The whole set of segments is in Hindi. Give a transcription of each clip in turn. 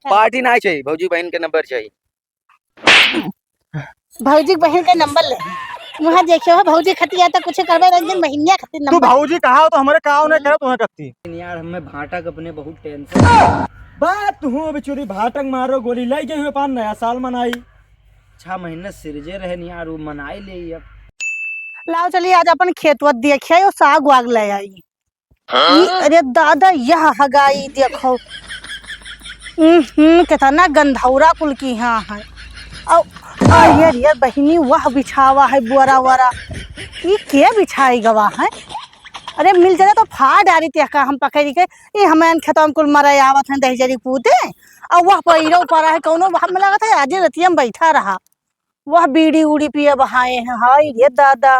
पार्टी ना चाहिए, भौजी बहन के नंबर चाहिए। भौजी बहन का नंबर ले वहाँ देखियो है भौजी खतिया तो कुछ करबे लेकिन महीनिया खती तू नंबर भौजी कहा तो हमारे काव ने कहा तुम्हें कत्ती यार हमें भाटक अपने बहुत टेंशन। बात हूँ अभी चोरी भाटक मारो गोली लाई गई हुए पान नया साल मनाई 6 महीने सिरजे रहे नहीं यार, वो मनाई ले अब। लाओ चलिए आज अपन खेतवत देखिए साग वाग ले आई। अरे दादा यह हगाई देखो कितना गंधौरा कुल की यहाँ है। ये बहिनी वह बिछावा है बुआरा वरा ये के बिछाई गवा है। अरे मिल जाए तो फा डारी का हम पकड़ के ये हमें खेतों कुल मरे आवत है दहजरी कूदे और वह पैरों पर है कौनो हमें लगा था आज रतिया में बैठा रहा वह बीड़ी उड़ी पिए बहाए हैं। हाय ये दादा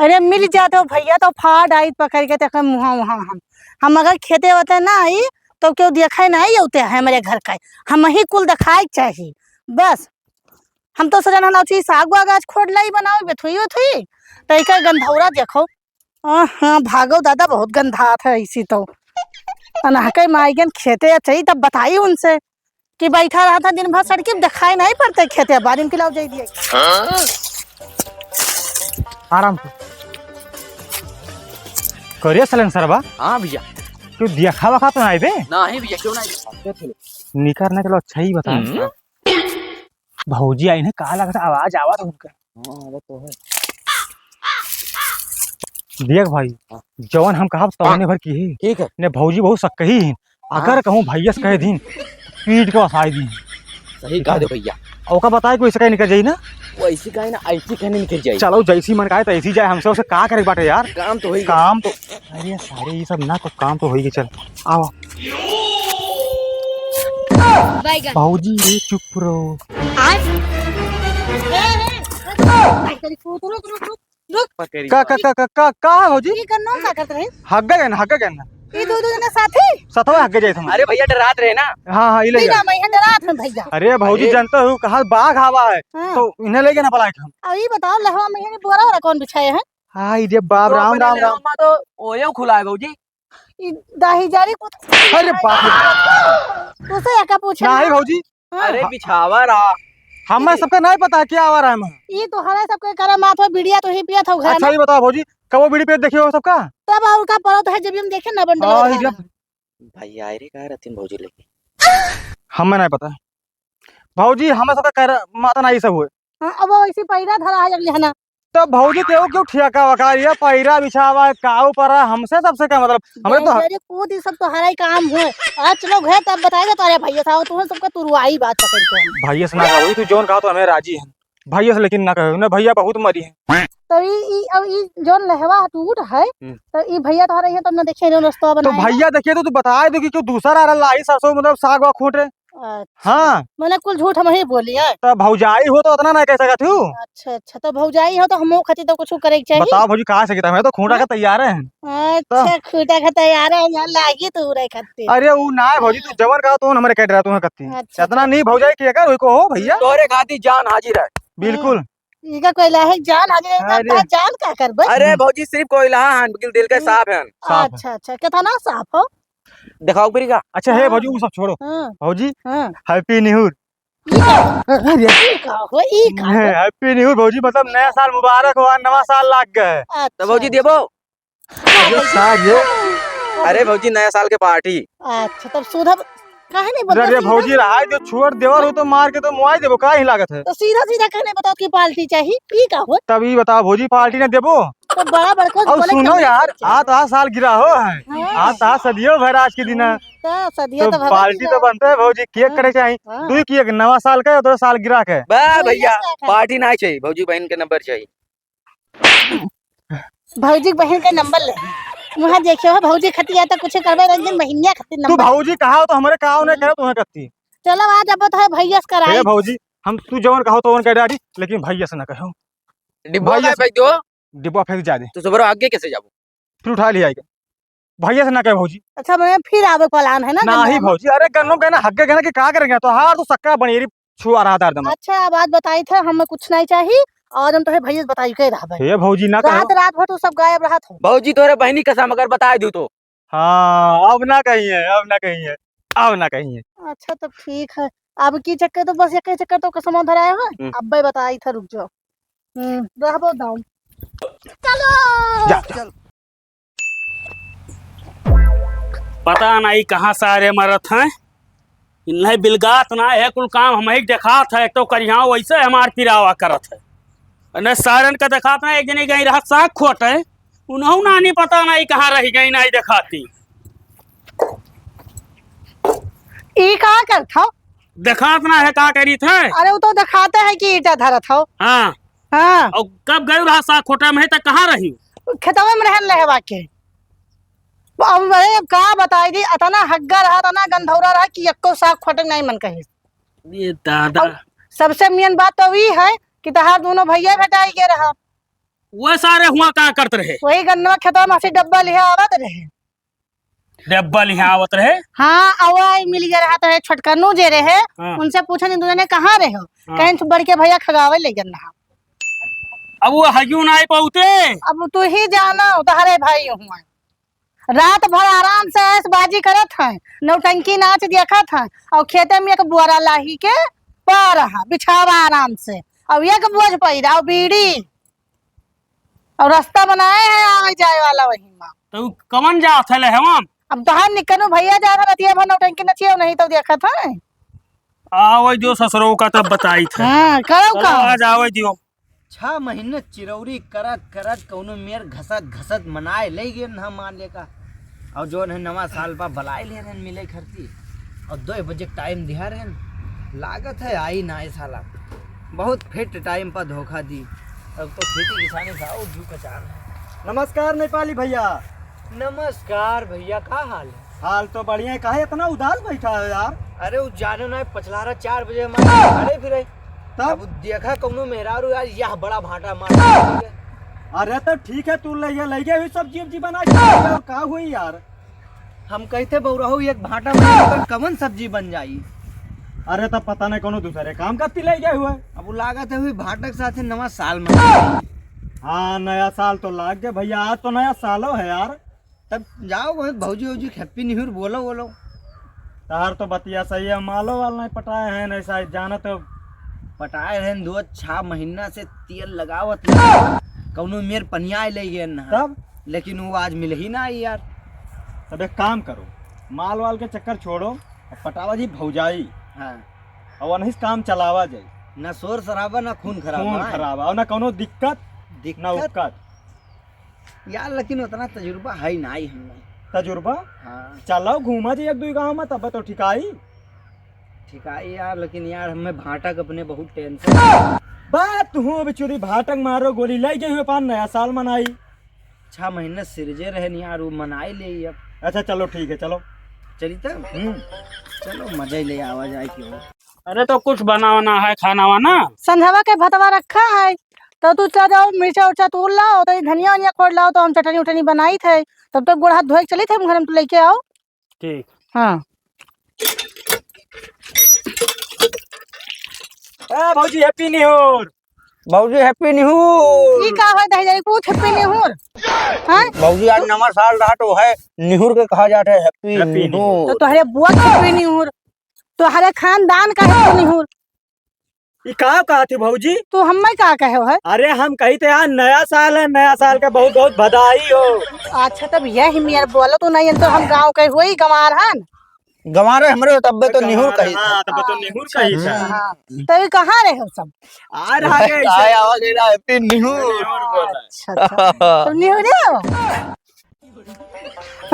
अरे मिल जाते भैया तो फा डारी पकड़ के तक मुहा वहाँ हम अगर खेते होते ना आई तो क्यों देखे नहीं होते है मेरे घर का हम ही कुल दिखाए चाहिए बस। हम तो सजना ना साग वाग आज खोड़ लाई बनाओ बेथुई थुई तैका गंधौरा देखो। हाँ भागो दादा बहुत गंधा था इसी तो अनाके माईगन खेते चाहिए तब बताई उनसे कि बैठा रहा था दिन भर सड़के दिखाई नहीं पड़ते खेते बारी में खिलाओ जाइए आराम से करिए सलन सरबा। हाँ भैया क्यों देखा वखा तो नहीं बे ना ही भैया क्यों नहीं निकलने चलो अच्छा ही बता भौजी आई ने कहा लगा था आवाज आवा था उनका। वो तो है। देख भाई जवन हम कहा तौने भर की है ठीक है ने भौजी बहुत सक्कही है अगर कहूँ भैया से कह दिन पीट के वसाई दी सही कहा दे भैया। ओका बताए कोई ऐसे कहीं निकल जाई ना वो ऐसी कहे ना ऐसी कहने निकल जाए। चलो जैसी मन का तैसी जाए हमसे उसे का करे बाटे यार काम तो होई काम तो अरे सारे ये सब ना तो काम तो होगी। चल आओ भौजी रे चुप रहो। का का का का का भौजी ये करनो का करत रहे हग्गा गन ये दो जने साथे सतवा हग्गे जाए तुम। अरे भैया डरात रहे ना। हां हां इले बिना मैं डरात हूं भैया। अरे भौजी जानते हो कहा बाघ आवा है हाँ। तो इन्हें ले गए ना पलाए हम। अब ये बताओ लहवा में ये बोरा वाला कौन बिछाए हैं। हां ये बाप राम राम राम तो ओयो खुला है भौजी। ये दाही जारी को अरे बाप तुसे का पूछे नहीं भौजी अरे बिछावा रहा हमें सबका नहीं पता क्या आ रहा है मैं। ये तो हरे सबके करे माथो बिड़िया तो ही पिया था घर अच्छा में ये बताओ भौजी कब वो बीड़ी पे देखियो सबका तब और का पड़ो तो है जब हम देखे ना बंडल हां वाला। भैया रे कह रथिन भौजी लेके हमें नहीं पता भौजी हमें सबका कह माता नहीं सब हुए। हां अब वो ऐसी पैरा धरा है अगले हना तो भौजी तेओ क्यों ठियाका वका ये पैरा बिछावा काऊ परा हमसे सबसे क्या मतलब हमरे तो अरे कूद ये सब तो हरा ही काम हुए। आज चलो घर तब बताएगा तारे भैया था तुम सबका तुरवाई बात पकड़ के हम भैया से ना कहो तू जोन कहा तो हमें राजी है भैया से लेकिन ना कहो ना भैया बहुत मरी है। तो ये अब ये जोन लहवा टूट है तो ये भैया तो रही है तब ना देखिए जो रास्ता तो बनाया भैया देखिए तो तू बताए दो कि क्यों दूसरा आ रहा सरसों मतलब साग वा खूट रहे। हाँ मैंने कुल झूठ हम ही बोली है। तो भौजाई हो तो उतना नहीं कह सकत हूँ। अच्छा अच्छा तो भौजाई हो तो हम खती तो कुछ करे चाहिए। बताओ भौजी कहाँ से मैं तो खूंटा का तैयार है। अच्छा खूटा का तैयार है यहाँ लागी तो रे खत्ती। अरे वो ना है भौजी तू जवन कहा तो हमारे कह रहा तुम्हें कत्ती अच्छा, इतना नहीं भौजाई किया कर को हो भैया तोरे खाती जान हाजिर है। बिल्कुल इनका कोई लाहे जान हाजिर है जान क्या करबे। अरे भौजी सिर्फ कोयला है दिल का साफ है। अच्छा अच्छा कितना साफ हो दिखाओ फिर का। अच्छा है भौजी वो सब छोड़ो भौजी हैप्पी न्यू हैप्पी न्यू भौजी मतलब नया साल मुबारक हो नवा साल लाग गए तो भौजी देबो। ये अरे भौजी नया साल के पार्टी। अच्छा तब सुधा काहे नहीं बोलते अरे भौजी रहा जो छोड़ देवर हो तो मार के तो मुआई देबो का ही लागत है। तो सीधा सीधा कहने बताओ कि पार्टी चाहिए ई का हो तभी बताओ भौजी पार्टी ने देबो तो बड़ा बड़को अब बोले सुनो यार आज साल गिरा हो है आज सदियों भर आज के दिन तो सदिया तो तो पार्टी तो बनते है भौजी केक करे चाहिए तू की एक नवा साल का तो साल गिरा के भैया पार्टी ना चाहिए भौजी बहन के नंबर चाहिए। भौजी बहन का नंबर ले वहाँ देखियो है भौजी खतिया तो कुछ करबे लेकिन महीनिया खती तू नंबर भौजी कहा तो हमारे काव ने कहा तुम्हें कत्ती। चलो आज अब तो है भैया से कराई भौजी हम तू जवन कहो तो कह डारी लेकिन भैया से ना कहो डिब्बा में फेंक दो डिब्बा फेंक जा दे तो सुबह आगे कैसे जाबो फिर उठा लिया भैया से ना कहे भौजी। अच्छा मैं फिर आवे प्लान है ना नहीं भौजी अरे गन्नो कहना हग्गे कहना कि का करेंगे तो हार तो सक्का बनेरी छुआ रहा था एकदम। अच्छा बात बताई थे हमें कुछ नहीं चाहिए और हम तो भैया बताई के रहा हे भौजी ना रात रात भर तो सब गायब रहा था भौजी तोरे बहनी कसम अगर बता दू तो। हाँ अब ना कही है अब ना कही है आओ ना कहीं। अच्छा तो ठीक है। अब की चक्कर तो बस एक चक्कर तो कसम धराया है। अब भाई बताई था, रुक जाओ। रहबो दाऊ। चलो जा चल। पता नहीं कहाँ सारे मरत हैं। इन्हें बिलगात ना है, कुल काम हम ही देखात है। एक तो करिया वैसे हमार पिरावा करत है। न सारन का देखात ना, एक जनी गई रहा साग खोट है। उन्हों ना नहीं पता नहीं कहाँ रही गई नहीं देखाती। ई कहाँ करता हो? देखात ना है का करी थे। अरे वो तो दिखाते है कि ईटा धरत हो। हाँ, हाँ, और कब गई रहा साग खोटा में तो कहाँ रही। खेतवा में रहन रहे बाके। अब भाई अब का बताई दी, अतना हग्गा रहा, अतना गंधौरा रहा कि एको साग फटक नहीं मन कही। ये दादा, सबसे मेन बात तो ये है कि तहार दोनों भैया भेटाई के रहा। वो सारे हुआ का करते रहे। वही गन्नवा खेतवा में से डब्बा लिया आवत रहे। डब्बा यहाँ आवत रहे। हाँ, अवाई मिल गया रहा तो छोटकनू जे रहे। हाँ। उनसे पूछा नहीं दोनों ने कहाँ रहे हो। हाँ। कहीं तो बड़ के भैया खगावे ले गन रहा। अब वो हजू नहीं पहुँचे। अब तू ही जाना तहरे भाई हुआ। रात भर आराम से ऐस बाजी करत है, नौटंकी नाच देखा था। और खेते में एक बुआरा लाही के पा रहा बिछावा आराम से। अब एक बोझ पैरा और बीड़ी और रास्ता बनाए हैं आए जाए वाला वही माँ। तो कमन जा थे ले हम। अब तो हम निकलू भैया जा रहा रतिया भर नौटंकी नचियो नहीं तो देखा था। आओ जो ससुरों का तब बताई थे। हाँ, करो चलो का आज आओ दियो। 6 महीने चिरौरी करत करत कौनो मेर घसत घसत मनाए ले गए ना मान लेका। और जो है नवा साल पर भलाई ले रहे मिले खर्ची। और 2 बजे टाइम दिया रहे, लागत है आई ना है साला। बहुत फिट टाइम पर धोखा दी। अब तो खेती किसानी खाओ जू कचार। नमस्कार नेपाली भैया। नमस्कार भैया, का हाल है? हाल तो बढ़िया है, काहे इतना उदास बैठा है यार? अरे वो जाने ना पछलारा 4 बजे हमारे घरे फिरे। तब अब देखा कौनो मेहरारू यार यह बड़ा भाटा मार। अरे तो ठीक है, तू लगे हुई सब्जी उब्जी बना के और का हुई यार? हम कहते बहुरहू एक भाटा में कमन सब्जी बन जाई। अरे तब पता नहीं कोनो दूसरे काम करती ले गए हुए। अब वो लागत है हुई भाटक साथे नवा साल में। हाँ, नया साल तो लाग गया भैया, आज तो नया सालो है यार। तब जाओ वही भौजी वौजी हैप्पी न्यू ईयर बोलो बोलो। तार तो बतिया सही है, मालो वाल नहीं पटाए हैं ऐसा जाना तो। पटाए रहे 2-6 महीना से तेल लगावत कौनो मेर पनिया ले गए ना। तब लेकिन वो आज मिल ही ना आई यार। तब एक काम करो, माल वाल के चक्कर छोड़ो और पटावा जी भौजाई हाँ, और नहीं काम चलावा जाए। ना शोर शराबा ना खून खराबा। खून खराब और ना कोनो दिक्कत ना उक्कत। यार लेकिन उतना तजुर्बा है ना ही हमें। तजुर्बा हाँ चलो घूमा जी 1-2 गाँव में, तब तो ठिकाई। ठीक है यार, लेकिन यार हमें भाटक अपने बहुत टेंशन। बात हूँ बिचुरी भाटक मारो गोली ले गए हुए पान नया साल मनाई। 6 महीने सिरजे रहे नहीं यार, वो मनाई ले अब। अच्छा चलो ठीक है, चलो। चली तब चलो मजा ही ले आवाज आई की हो। अरे तो कुछ बनाना है, खाना वाना। संधवा के भतवा रखा है तो तू चल जाओ, मिर्चा उर्चा तोड़ लाओ तो धनिया वनिया खोड़ लाओ तो हम चटनी उटनी बनाई थे। तब तक गोड़ हाथ धोए चली थे घर में, तो लेके आओ। ठीक। हाँ भौजी हैप्पी न्यू ईयर। भौजी हैप्पी न्यू ई का है दही जाई कुछ हैप्पी न्यू ईयर। हां, भौजी आज नवा साल रहा तो है निहुर के कहा जाता है हैप्पी हैप्पी न्यू। तो तोहरे बुआ के हैप्पी न्यू ईयर, तोहरे खानदान का हैप्पी न्यू ईयर। ये कहा थी भौजी? तो हमें का कहे है? अरे हम कही थे यार नया साल है, नया साल का बहुत बहुत बधाई हो। अच्छा तब यही मेरे बोलो तो नहीं तो हम गांव के हुई गंवार हन। गंवारे हमरे तब तो निहुर कही। हां तब तो निहुर कही था। हां, तो ये कहां रहे हो सब? आ रहा है आए आवाज दे रहा हैप्पी निहुर। अच्छा अच्छा, तो न्यू ईयर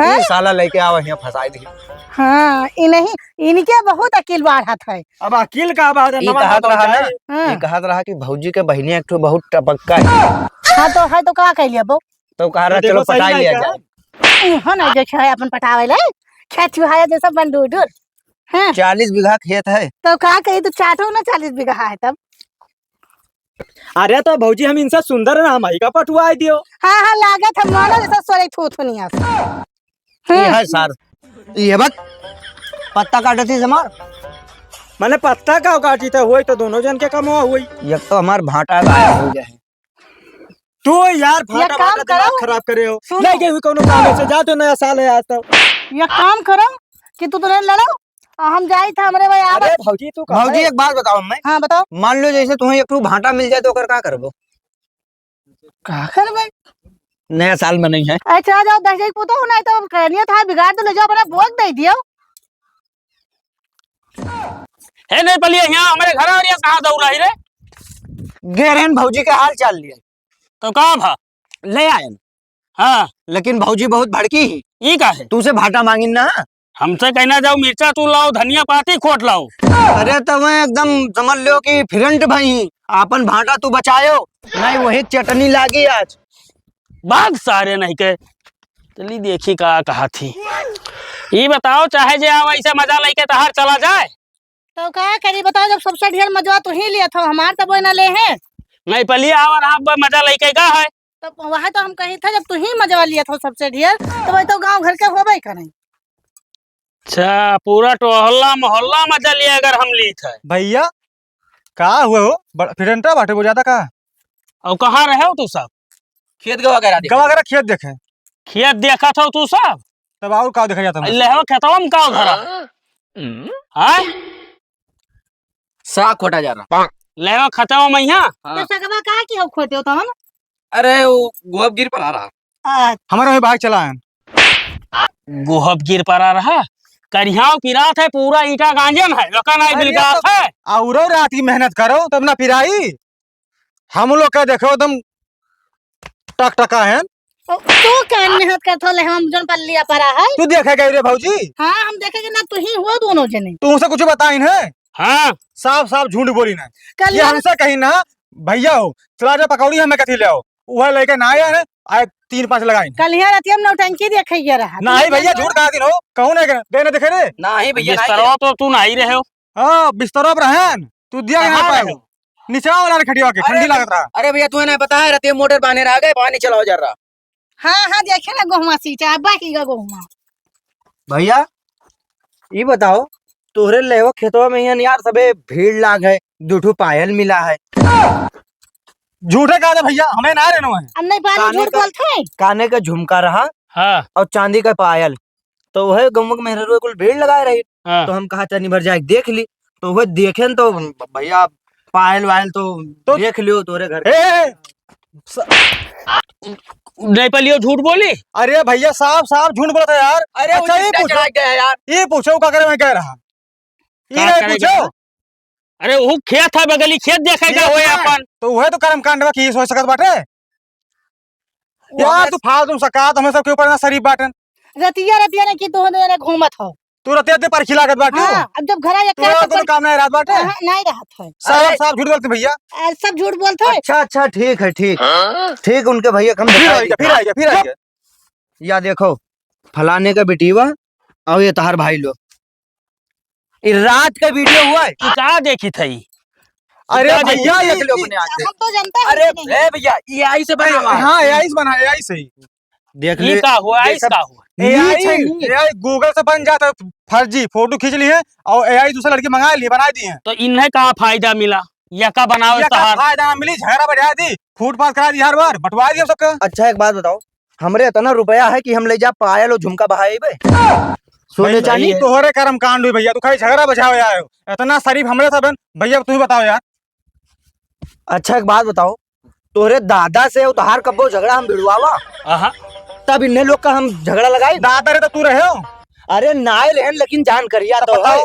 ये साला लेके आवा यहाँ फसाई दी। हाँ, इन्हीं इनके बहुत अकील बाढ़त है। अब अकील का बात है। ये कहत रहा ना, हाँ। ये कहत रहा कि भौजी के बहिनी एक ठो बहुत टपक्का है। हाँ तो है तो का कह लिया बो? तो कह रहा तो चलो देखो सही पटाई लिया नहीं जाए। हाँ ना जो है अपन पटावे ले खेत चुहाया जैसा बंडूडुर। हाँ 40 बीघा खेत है। तो का कही तो चाटो ना 40 बीघा है तब। अरे तो भौजी हम इनसे सुंदर ना हम का पटुआ दियो। हाँ हाँ लागत है मानो जैसा सोरे थूथुनिया से। ये है सर, ये बत पत्ता काटती समार। मैंने पत्ता का काटी था, हुई तो दोनों जन के कमवा हुई। एक तो हमार भाटा गायब हो गया है। तू यार फाटा काम फाटा दिमाग करो। खराब करे हो। सुनो। ले गई हुई कोनो काम से जा, तो नया साल है आज तो। ये काम करो कि तू तो लड़ो हम जाई था हमरे भाई अरे आवत। भौजी तू भौजी एक बात बताओ मैं, हाँ बताओ मान लो जैसे तुम्हें एक ठो भाटा मिल जाए तो ओकर का करबो? का करबे। नया साल में नहीं है। अच्छा जाओ 10 एक पुतो नहीं तो करनिया था बिगाड़ तो ले जाओ अपना भोग दे दियो। है नहीं पलिए यहाँ हमारे घर और यहाँ कहाँ दौड़ रही रे? गेरहन भौजी के हाल चाल लिए तो कहाँ भा? ले आए, हाँ लेकिन भौजी बहुत भड़की ही। ये का है? तू से भाटा मांगी ना। हमसे कहना जाओ मिर्चा तू लाओ, धनिया पाती खोट लाओ। अरे तो मैं एकदम समझ लो कि फ्रंट भाई आपन भाटा तू बचायो नहीं, वही चटनी लागी आज। बाग सारे नहीं के चली देखी का कहा थी। ये बताओ चाहे जे आओ ऐसे मजा लेके तहार चला जाए। तो का करी बताओ, जब सबसे ढेर मजा तो ही लिया था हमार तब ना ले हैं। नहीं पलिए आवर आप मजा लेके का है। तो वहाँ तो हम कही था जब तू ही मजा लिया था सबसे ढेर, तो वही तो गांव घर के होबे करें। अच्छा पूरा टोहला मोहल्ला मजा लिया अगर हम ली थे। भैया का हुआ हो फिरंटा बाटे वो ज्यादा का और कहाँ रहे हो तू सब? खेत गवा गवा खेत देखे खेत देखा था तू सब? तब और का देखा जाता है ले हो खेतवा में का धरा है? साग खोटा जा रहा। ले हो खेतवा में यहाँ। तो सगवा का की हो खोटे हो तो हम। अरे वो गोब गिर पर आ रहा। हमारा वही बाइक चला है गोहब गिर पड़ा रहा। करियाव की रात है, पूरा ईटा गांजन है, लका नहीं बिलगात है। और रात की मेहनत करो तब ना पिराई। हम लोग का देखो एकदम टक टका है। तू कान मेहनत करथो ले हम जन पल्लिया परा है। तू देखेगा रे भौजी? हाँ हम देखेंगे ना, तू ही हुआ दोनों जने। तुमसे कुछ बताई है? हाँ साफ साफ झूठ बोली ना। कल ये हमसे कहीं ना भैया हो चला जा पकौड़ी हमें कथी ले आओ, वह लेके ना आया है आए 3-5 लगाई। कल यहाँ रात हम नौटंकी देखे रहा। नहीं भैया झूठ कहा दिन हो, कहूँ ना देने देखे रे। नहीं भैया बिस्तरवा तो तू नहीं रहे हो। हाँ बिस्तरों पर रहन तू दिया कहाँ यहाँ रहे पे नीचा वाला खटिया के ठंडी लागत रहा। अरे भैया तुम्हें नहीं पता है रतिया मोटर बांधे रह गए, पानी चलाओ जा रहा। हाँ हाँ देखे ना गोहुआ सींचा अब्बा की गोहुआ। भैया ये बताओ तोहरे लेवा खेतवा में यहाँ यार सबे भीड़ लाग है, दुठू पायल मिला है। झूठे कहा भैया हमें ना रहना है। अब नहीं पानी झूठ बोलते हैं। काने का झुमका रहा हाँ और चांदी का पायल, तो वह गमुक मेहर कुल भीड़ लगाए रही। हाँ। तो हम कहा चनी भर जाए देख ली, तो वह देखे न तो भैया पायल वायल तो देख लियो तोरे घर। नहीं पलियो झूठ बोली। अरे भैया साफ साफ झूठ बोला था यार। अरे अच्छा ये पूछो क्या करे मैं कह रहा ये नहीं पूछो। अरे वो खेत है बगली खेत देखेगा वो अपन। तो वह तो कर्म कांड की सोच सकत बाटे यार। तू फालतू सकात हमें सबके ऊपर ना शरीफ बाटन। रतिया रतिया ने की तो ने घूमत हो। तू रते पर खिलागत बाटे। हाँ, अब जब घर आया तू तो काम नहीं रात बाटे। नहीं रहत है। साफ साफ झूठ बोलते भैया। सब झूठ बोलते हैं। अच्छा अच्छा ठीक है ठीक उनके भैया कम फिर आएगा या देखो फलाने का बेटीवा और ये तहार भाई लोग रात का वीडियो हुआ है। क्या देखी थी? अरे भैया देख लो अपने आँख से। हम तो जानते हैं। अरे भैया AI से बना हुआ है। हाँ AI से बना है AI से ही देख ये ले का हुआ इसका हुआ। AI गूगल से बन जाता है। फर्जी फोटो खींच ली है और AI दूसरे लड़की मंगा ली बना दी है। तो इन्हें कहाँ फायदा मिला? या का बनाओ फायदा ना मिली झगड़ा बढ़ा दी फुटपाथ करा दी हर बार बंटवा दी हम सबका। अच्छा एक बात बताओ, हमरे इतना रुपया है कि हम ले जा पायल और झुमका बहाए सोने चांदी। तोहरे कर्म कांड हुई भैया, तू खाली झगड़ा बचाओ यार। इतना शरीफ हमरे सब भैया तुम बताओ यार। अच्छा एक बात बताओ, तोहरे दादा से उधार कब्बो झगड़ा हम भिड़वावा तब इन्हें लोग का हम झगड़ा लगाई। दादा रे तो तू रहे हो। अरे नाय रहन लेकिन जान करिया तो है।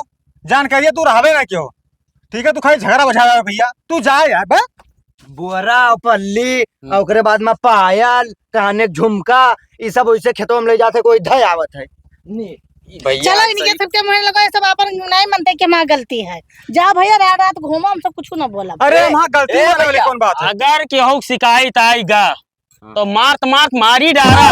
जानकारी तू रहबे ना क्यों? ठीक है तू खाली झगड़ा बचाओ भैया, तू जा यार बे। बुआरा पल्ली और ओकरे बाद में पायल काने के झुमका ये सब वैसे खेतों में ले जाते कोई धय आवत है। चलो इनके सबके मुहे लगा सब अपन नहीं मानते कि माँ गलती है। जा भैया रात रात घूमो हम सब कुछ ना बोला। अरे वहाँ गलती वाली कौन बात है? अगर केहू शिकायत आएगा तो मार्त मारी डारा।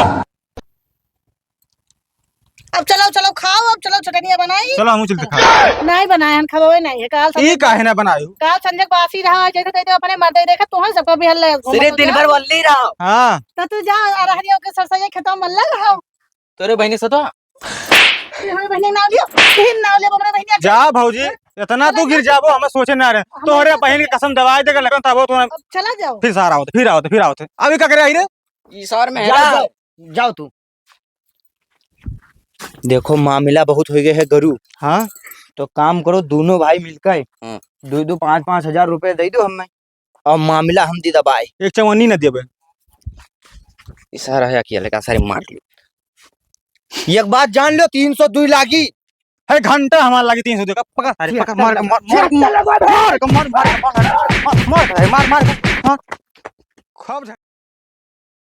अब चलो चलो खाओ, अब चलो चटनिया बनाई। चलो हम चलते खा। नहीं बनाए खबे नहीं है। काल ई काहे ना बनायो? काल संजय बासी रहा जैसे तैसे अपने मर्दे देखा तुम सबका भी हल्ला सिर्फ दिन भर वल्ली रहा। हां तो तू जा रहरियो के सरसैया खेतों में लग रहा। तोरे बहनी से तो हमारे बहनी नाव लियो, बहन नाव लियो अपने बहनी। जा भौजी इतना तू गिर जाबो हमें सोचे ना रे। तोहरे बहन की कसम दवाई देकर लगन तब तो चला जाओ। फिर सारा होते फिर आओ अभी क्या करे आई रे? ईश्वर में जाओ तू। देखो मामला बहुत हो गए है गरु। हाँ तो काम करो दोनों भाई मिलकर हाँ। 2-2 5-5 हजार रुपए दे दो हमें और मामला हम दी दबाए। एक चवन्नी न देबे। इशारा है किया लेका सारी मार ली। एक बात जान लो 302 लागी। है घंटा हमारा लगी 300 का पकड़। अरे पकड़ मार मार मार मार मार मार मार मार मार मार मार मार मार खूब